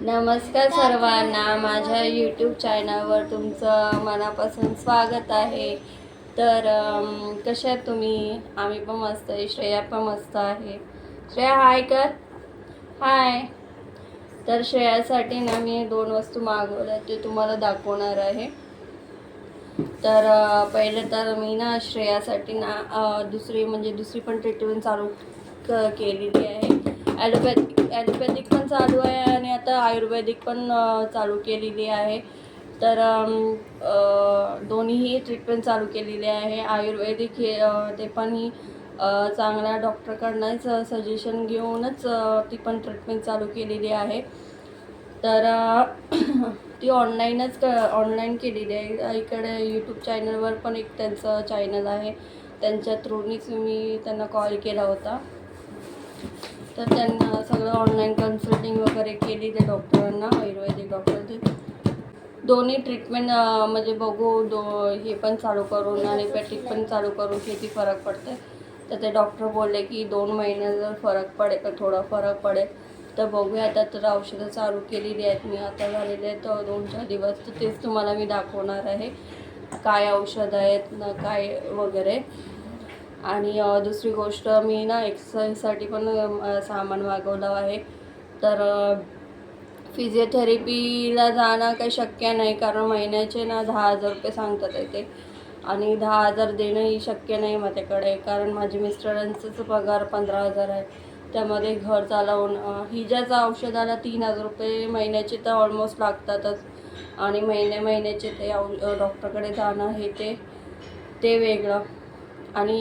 नमस्कार सर्वांना, माझ्या यूट्यूब चॅनलवर तुमचं मनापासून स्वागत आहे. तर कशा आहात तुम्ही? आम्ही पण मस्त आहे, श्रेया पण मस्त आहे. श्रेया हाय कर, हाय. तर श्रेयासाठी ना मी 2 वस्तू मागवल्या, ते तुम्हाला दाखवणार आहे. तर पहिले तर मी ना श्रेयासाठी ना दुसरी पण ट्रीटमेंट चालू केलेली आहे. ॲलोपॅथिक पण चालू आहे आणि आता आयुर्वेदिक पण चालू केलेली आहे. तर दोन्हीही ट्रीटमेंट चालू केलेली आहे. आयुर्वेदिक हे ते पण ही चांगल्या डॉक्टरकडनंच सजेशन घेऊनच ती पण ट्रीटमेंट चालू केलेली आहे. तर ती ऑनलाईन केलेली आहे. इकडे यूट्यूब चॅनलवर पण एक त्यांचं चॅनल आहे, त्यांच्या थ्रूनीच मी त्यांना कॉल केला होता. तर त्यांना सगळं ऑनलाईन कन्सल्टिंग वगैरे केली ते डॉक्टरांना, आयुर्वेदिक डॉक्टर ते दोन्ही ट्रीटमेंट म्हणजे बघू हे पण चालू करून आणि ॲलोपॅथिक पण चालू करून किती फरक पडते. तर ते डॉक्टर बोलले की 2 महिन्यात जर फरक पडेल, थोडा फरक पडेल तर बघूया. आता तर औषधं चालू केलेली आहेत मी, आता झालेले आहेत 2-4 दिवस. तर तेच तुम्हाला मी दाखवणार आहे, काय औषध आहेत ना काय वगैरे. आणि दुसरी गोष्ट, मी ना एक्सरसाइजसाठी पण सामान मागवलं आहे. तर फिजिओथेरपीला जाणं काही शक्य नाही, कारण महिन्याचे ना 10,000 रुपये सांगतात आहे ते, आणि 10,000 देणंही शक्य नाही माझ्याकडे, कारण माझे मिस्टरांचाच पगार 15,000 आहे. त्यामध्ये घर चालवून हिजाच्या औषधाला 3,000 रुपये महिन्याचे तर ऑलमोस्ट लागतातच, आणि महिन्याचे ते डॉक्टरकडे जाणं हे ते वेगळं. आणि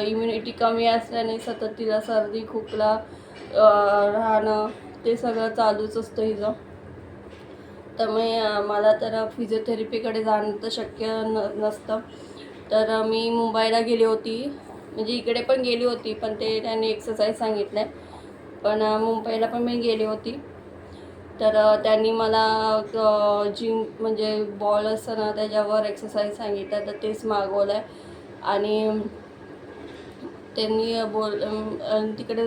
इम्युनिटी कमी असल्याने सतत तिला सर्दी खोकला राहणं ते सगळं चालूच असतं हिचं. त्यामुळे मला तर फिजिओथेरपीकडे जाणं तर शक्य नसतं. तर मी मुंबईला गेली होती, म्हणजे इकडे पण गेली होती, पण ते त्यांनी एक्सरसाइज सांगितलं आहे. पण मुंबईला पण मी गेली होती. तर त्यांनी मला जिम म्हणजे बॉल असतं ना त्याच्यावर एक्सरसाइज सांगितलं, तर तेच मागवलं आहे. आणि त्यांनी तिकडे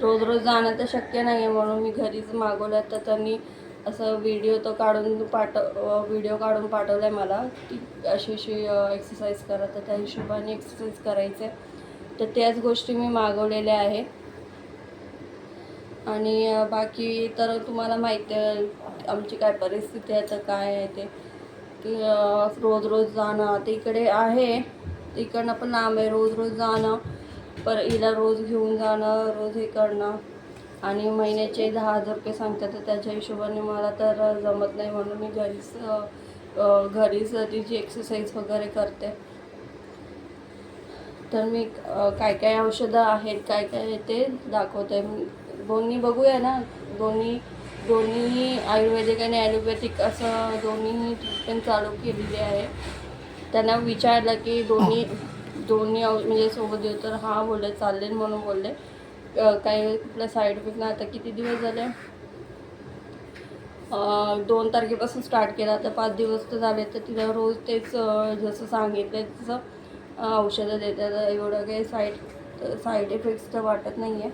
रोज जाणं तर शक्य नाही आहे, म्हणून मी घरीच मागवलं. तर त्यांनी असं व्हिडिओ काढून पाठवला आहे मला की अशी एक्सरसाइज करा, तर त्या हिशोबाने एक्सरसाइज करायचे. तर त्याच गोष्टी मी मागवलेल्या आहेत. आणि बाकी तर तुम्हाला माहिती आहे आमची काय परिस्थिती आहे, तर काय आहे ते की रोज जाणं. आता इकडे आहे, इकडनं पण लांब आहे, रोज जाणं, पर हिला रोज घेऊन जाणं, रोज हे करणं, आणि महिन्याचे 10,000 रुपये सांगतात. तर त्याच्या हिशोबाने मला तर जमत नाही, म्हणून मी घरीच तिची एक्सरसाइज वगैरे करते. तर मी काय औषधं आहेत, काय ते दाखवते. दोन्ही बघूया ना, दोन्ही आयुर्वेदिक आणि ॲलोपॅथिक असं दोन्ही ट्रीटमेंट चालू केलेली आहे. त्यांना विचारलं की दोन्ही म्हणजे सोबत देऊ, तर हां बोलले, चालेल म्हणून बोलले. काही कुठला साईड इफेक्ट नाही. आता किती दिवस झाले, 2 तारखेपासून स्टार्ट केला, तर 5 दिवस तर झाले. तर तिला रोज तेच जसं सांगितलं तसं औषधं देतात. एवढं काही साईड इफेक्ट्स तर वाटत नाही आहे.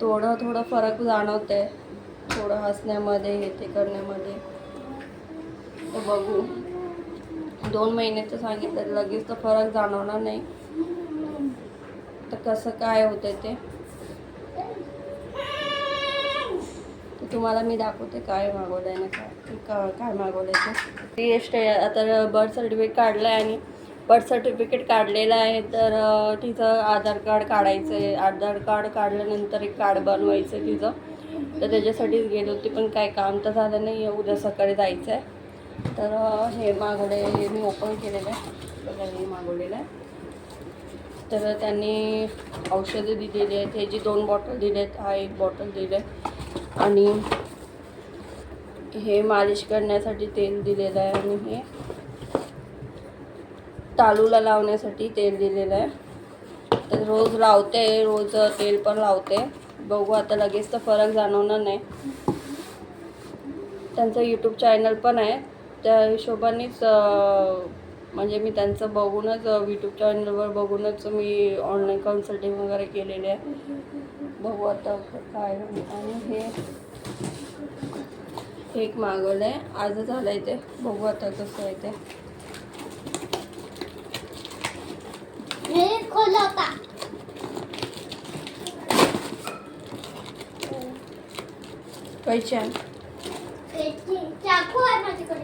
थोडं फरक जाणवत आहे, थोडं हसण्यामध्ये हे ते करण्यामध्ये. तर बघू, 2 महिने तर सांगितलं, लगेच तर फरक जाणवणार नाही. तर कसं काय होतं ते तुम्हाला मी दाखवते, काय मागवलं आहे ना काय मागवलं आहे ते. टेस्ट आहे. आता बर्थ सर्टिफिकेट काढलेलं आहे. तर तिचं आधार कार्ड काढायचं आहे. आधार कार्ड काढल्यानंतर एक कार्ड बनवायचं आहे तिचं. तर त्याच्यासाठीच गेली होती, पण काय काम तर झालं नाही. उद्या सकाळी जायचं आहे. तर हे मागवले, हे मी ओपन केलेलं आहे, बघा हे मागवलेलं आहे. तर त्यांनी औषधं दिलेली आहेत. ह्याची 2 बॉटल दिले आहेत, हा 1 बॉटल दिले आहे. आणि हे मालिश करण्यासाठी तेल दिलेलं आहे, आणि हे तालूला लावण्यासाठी तेल दिलेलं आहे. तर रोज लावते, रोज तेल पण लावते. बघू, आता लगेच तर फरक जाणवणार नाही. त्यांचं यूट्यूब चॅनल पण आहे, त्या हिशोबानेच म्हणजे मी त्यांचं बघूनच यूट्यूब चॅनलवर बघूनच मी ऑनलाईन कन्सल्टिंग वगैरे केलेले आहे. बघू आता काय. आणि हे केक मागवलाय, आजच आलाय ते. बघू आता कसं आहे ते. खोला का कैची आहे. चाकू आहे माझ्याकडे.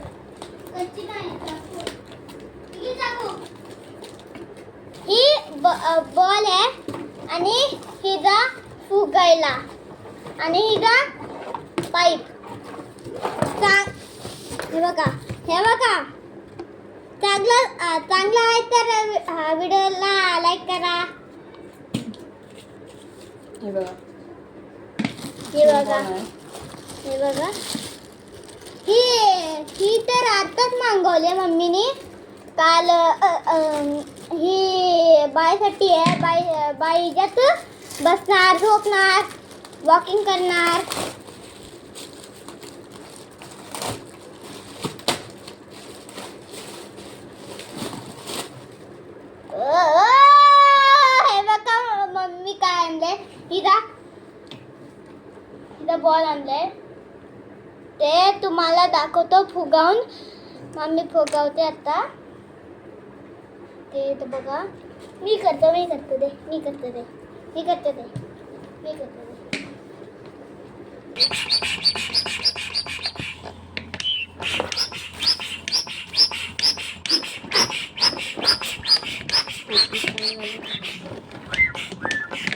कच्ची नाही चाकू. ही चाकू. ही बॉल आहे आणि हिचा फुगायला आणि हिचा पाईप. हे बघा चांगला आहे तर हा व्हिडिओला लाईक करा. हे बघा, हे बघा ही तर आताच मागवली मम्मीने काल. ही बायसाठी आहे. बाई ज्यात बसणार, झोपणार, वॉकिंग करणार. हे बघा मम्मी काय आणले. हिचा बॉल आणले ते तुम्हाला दाखवतो फुगावून. मम्मी फुगावते आता ते. बघा मी करते दे.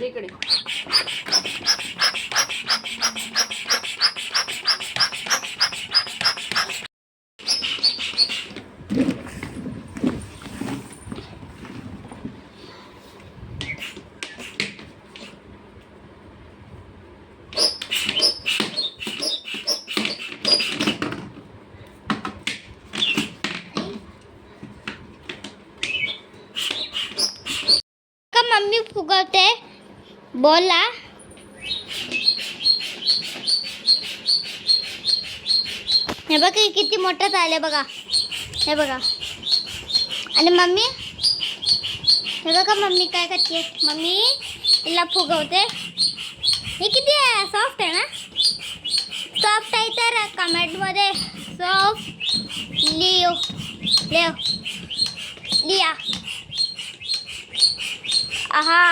इकडे मम्मी फुगवते बोला. हे बघा किती मोठं झालं बघा. हे बघा आणि मम्मी हे बघा मम्मी काय करते. मम्मी हिला फुगवते. हे किती सॉफ्ट आहे ना. सॉफ्ट आहे तर कमेंटमध्ये सॉफ्ट लिया. आहा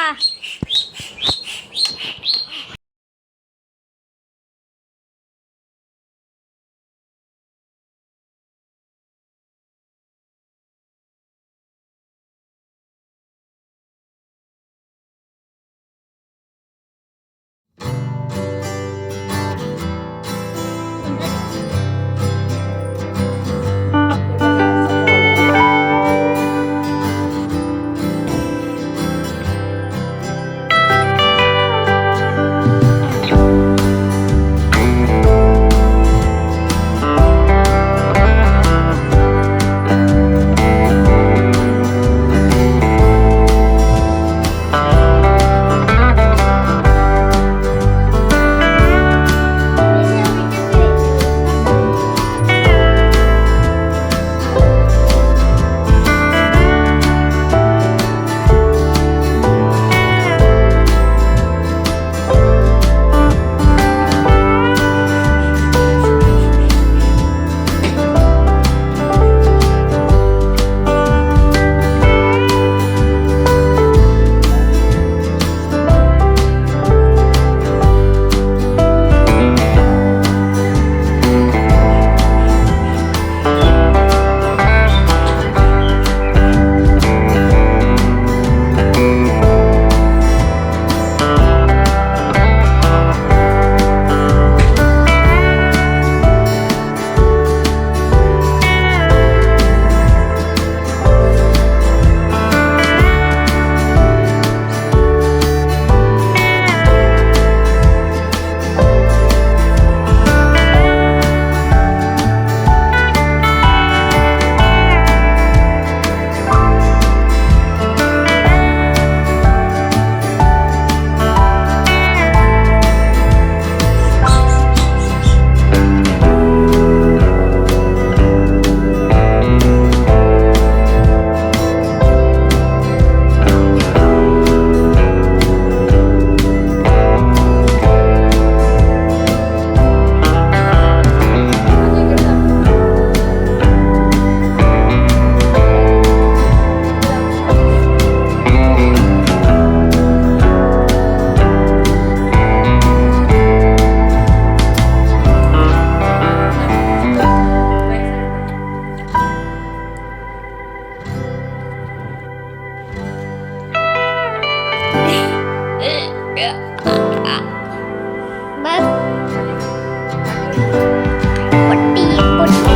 मम्मी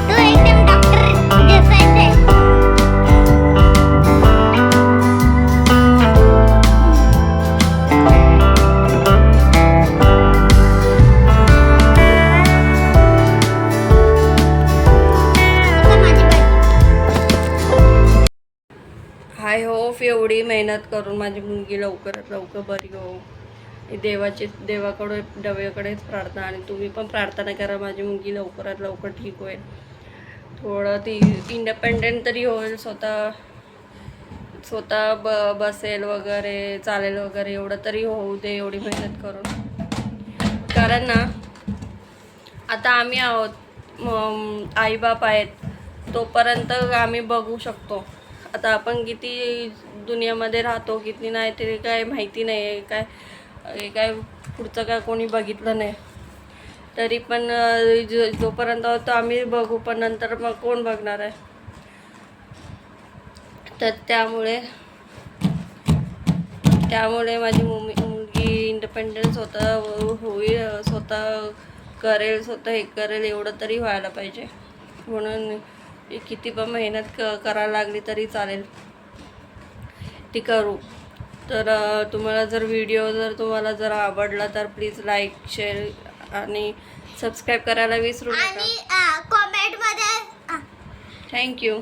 तू एकदम डॉक्टर दिसायचे. आता माझी बारी. आय होप एवढी मेहनत करून माझी मुलगी लवकरात लवकर बरी हो. ही देवाकडेच प्रार्थना, आणि तुम्ही पण प्रार्थना करा माझी मुलगी लवकरात लवकर ठीक होईल. थोडं ती इंडिपेंडेंट तरी होईल, स्वतः बसेल वगैरे, चालेल वगैरे, एवढं तरी होऊ दे, एवढी मेहनत करून. कारण ना आता आम्ही आहोत, आईबाप आहेत, तोपर्यंत आम्ही बघू शकतो. आता आपण किती दुनियामध्ये राहतो किती नाही ते काय माहिती नाही आहे. काय पुढचं काय कोणी बघितलं नाही, तरी पण जोपर्यंत होतो आम्ही बघू, पण नंतर मग कोण बघणार आहे. तर त्यामुळे माझी मुलगी इंडिपेंडन्स स्वतः होईल, स्वतः करेल, स्वतः हे करेल, एवढं तरी व्हायला पाहिजे. म्हणून किती पण मेहनत करायला लागली तरी चालेल, ती करू. तर तुम्हाला जर व्हिडिओ जर आवडला तर प्लीज लाईक, शेअर आणि सबस्क्राईब करायला विसरू नका. आणि कमेंट मध्ये थँक्यू.